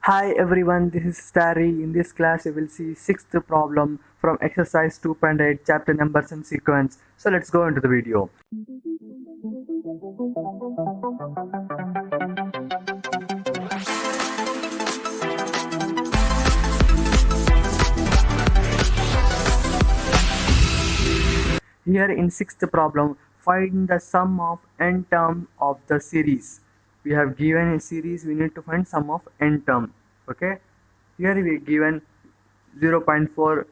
Hi everyone, this is Starry. In this class, you will see sixth problem from exercise 2.8, chapter numbers and sequence. So let's go into the video. Here in sixth problem, find the sum of n terms of the series. We have given a series, we need to find sum of n term. Okay, here we given 0.4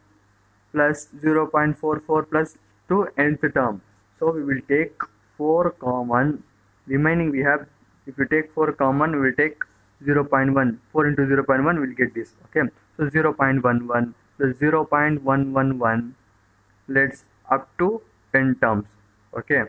plus 0.44 plus to nth term. So we will take 4 common, remaining we have, if you take 4 common, we will take 0.1, 4 into 0.1 we will get this. Okay, so 0.11 plus 0.111, let's up to 10 terms. Okay,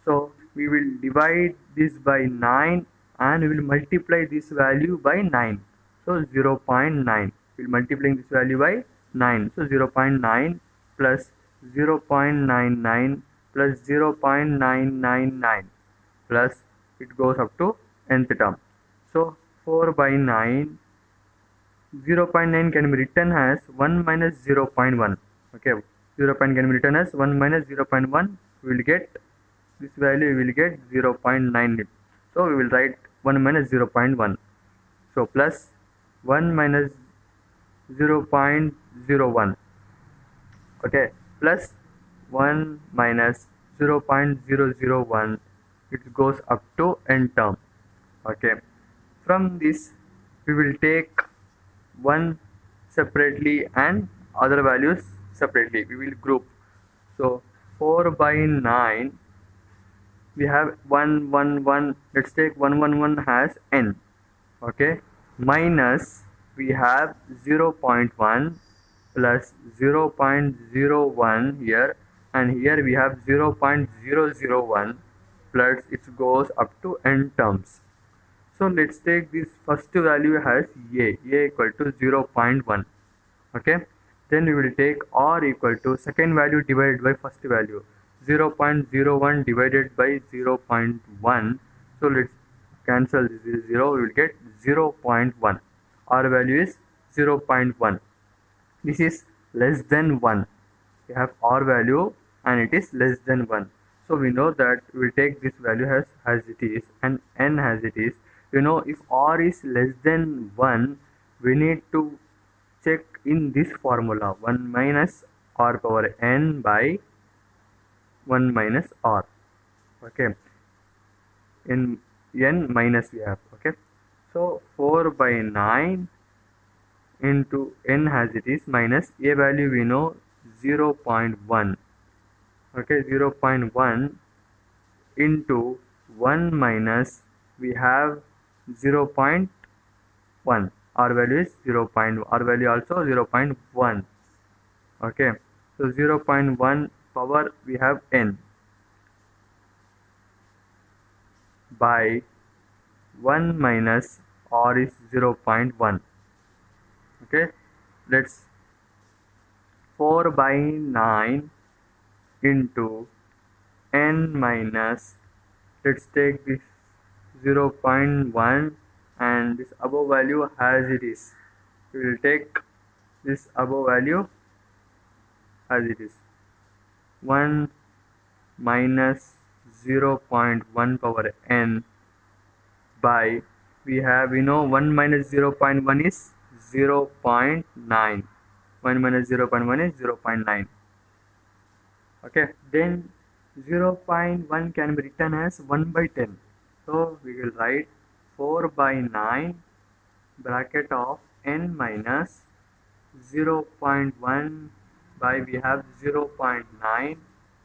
so we will divide this by 9 and we will multiply this value by 9. So 0.9, we will multiply this value by 9. So 0.9 plus 0.99 plus 0.999 plus it goes up to nth term. So 4 by 9, 0.9 can be written as 1 minus 0.1. Okay, 0. Can be written as 1 minus 0.1. We will get this value, we will get 0.9. So we will write 1 minus 0.1. So plus 1 minus 0.01. Okay, plus 1 minus 0.001. It goes up to n term. Okay, from this we will take one separately and other values separately. We will group. So 4 by 9, we have 1 1 1. Let's take 1 1 1 has n. Okay, minus we have 0.1 plus 0.01 here, and here we have 0.001 plus it goes up to n terms. So let's take this first value as a equal to 0.1. Okay, then we will take r equal to second value divided by first value, 0.01 divided by 0.1. So let's cancel this 0, we will get 0.1. R value is 0.1. This is less than 1. We have R value and it is less than 1. So we know that we will take this value as it is and n as it is. You know, if R is less than 1, we need to check in this formula, 1 minus r power n by 1 minus r. Okay, in n minus we have. Okay, so 4 by 9 into n as it is minus a value we know 0.1. Okay, 0.1 into 1 minus we have 0.1. R value is 0.1. R value also 0.1. Okay, so 0.1 power we have n by 1 minus r is 0.1. Okay, let's 4 by 9 into n minus, let's take this 0.1 and this above value as it is. We will take this above value as it is, 1 minus 0.1 power n by, we know 1 minus 0.1 is 0.9. 1 minus 0.1 is 0.9. Okay, then 0.1 can be written as 1 by 10. So we will write 4 by 9 bracket of n minus 0.1 by, we have 0.9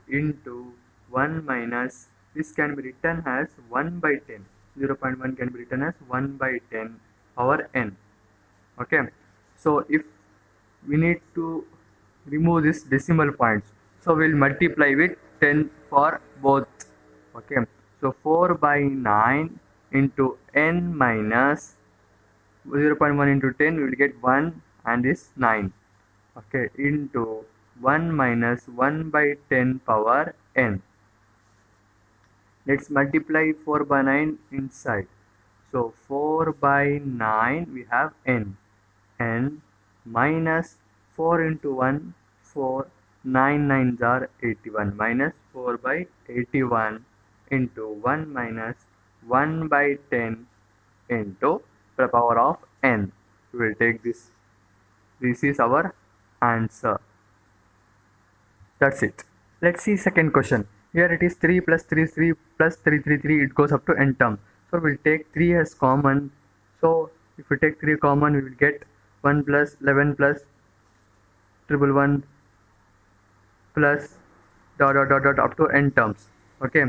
into 1 minus, this can be written as 1 by 10. 0.1 can be written as 1 by 10 power n. Okay, so if we need to remove this decimal points, so we'll multiply with 10 for both. Okay, so 4 by 9 into n minus 0.1 into 10, we will get 1 and this 9. Okay, into 1 minus 1 by 10 power n. Let's multiply 4 by 9 inside. So 4 by 9 we have n. N minus 4 into 1, 4, 9 nines are 81, minus 4 by 81 into 1 minus 1 by 10 into the power of n. We will take this. This is our answer. That's it. Let's see second question. Here it is 3 plus 3 is 3 plus 3 3 3, it goes up to n term. So we'll take 3 as common. So if we take 3 common, we will get 1 plus 11 plus 111 plus dot up to n terms. Okay,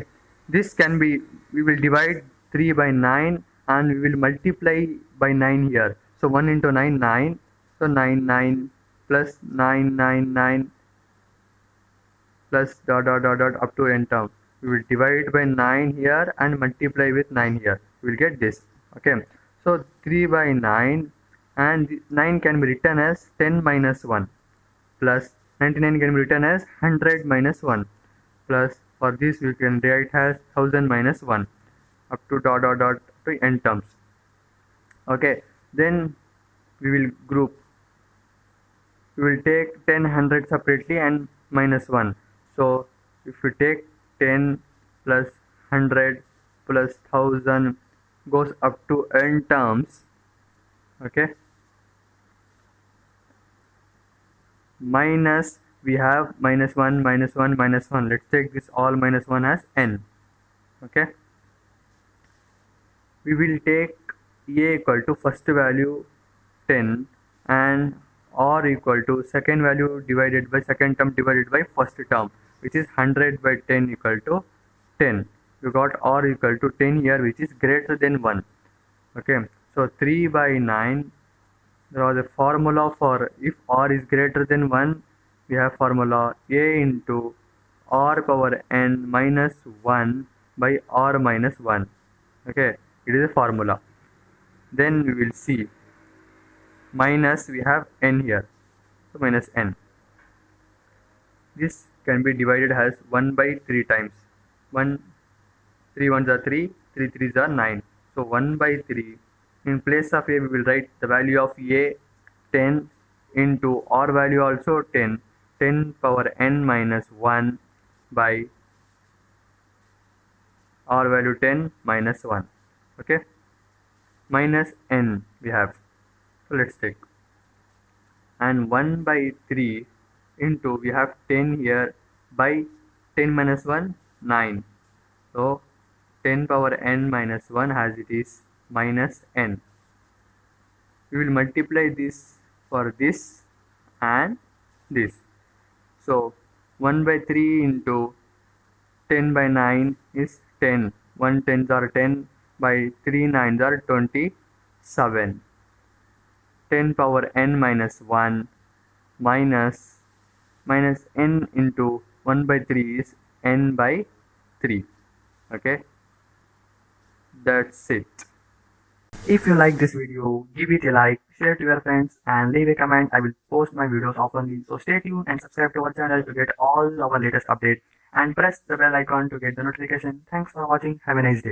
this can be, we will divide 3 by 9 and we will multiply by 9 here. So 1 into 9, 9. So 9 plus 9 plus dot up to n term. We will divide by 9 here and multiply with 9 here. We will get this. Okay, so 3 by 9, and 9 can be written as 10 minus 1 plus 99 can be written as 100 minus 1 plus, for this we can write as 1000 minus 1 up to dot to n terms. Okay, then we will group. We will take 10, 100 separately and minus 1. So if we take 10 plus 100 plus 1000 goes up to n terms. Okay, minus, we have minus 1 minus 1 minus 1. Let's take this all minus 1 as n. Okay, we will take a equal to first value 10 and r equal to second value divided by second term divided by first term, which is 100 by 10 equal to 10. We got r equal to 10 here, which is greater than 1. Okay, so 3 by 9, there was a formula for if r is greater than 1, we have formula a into r power n minus 1 by r minus 1. Okay, it is a formula. Then we will see minus, we have n here, so minus n. This can be divided as 1 by 3 times. 1, 3 ones are 3, 3 threes are 9. So 1 by 3. In place of a, we will write the value of a 10 into r value also 10. 10 power n minus 1 by r value 10 minus 1. Okay, minus n we have. So let's take, and 1 by 3 into, we have 10 here, by 10 minus 1, 9. So 10 power n minus 1 as it is minus n. We will multiply this for this and this. So 1 by 3 into 10 by 9 is 10. 1 tens are 10 by 3 nines are 27. 10 power n minus 1 minus n into 1 by 3 is n by 3. Okay, that's it. If you like this video, give it a like, share to your friends and leave a comment. I will post my videos oftenly, so stay tuned and subscribe to our channel to get all our latest updates and press the bell icon to get the notification. Thanks for watching. Have a nice day.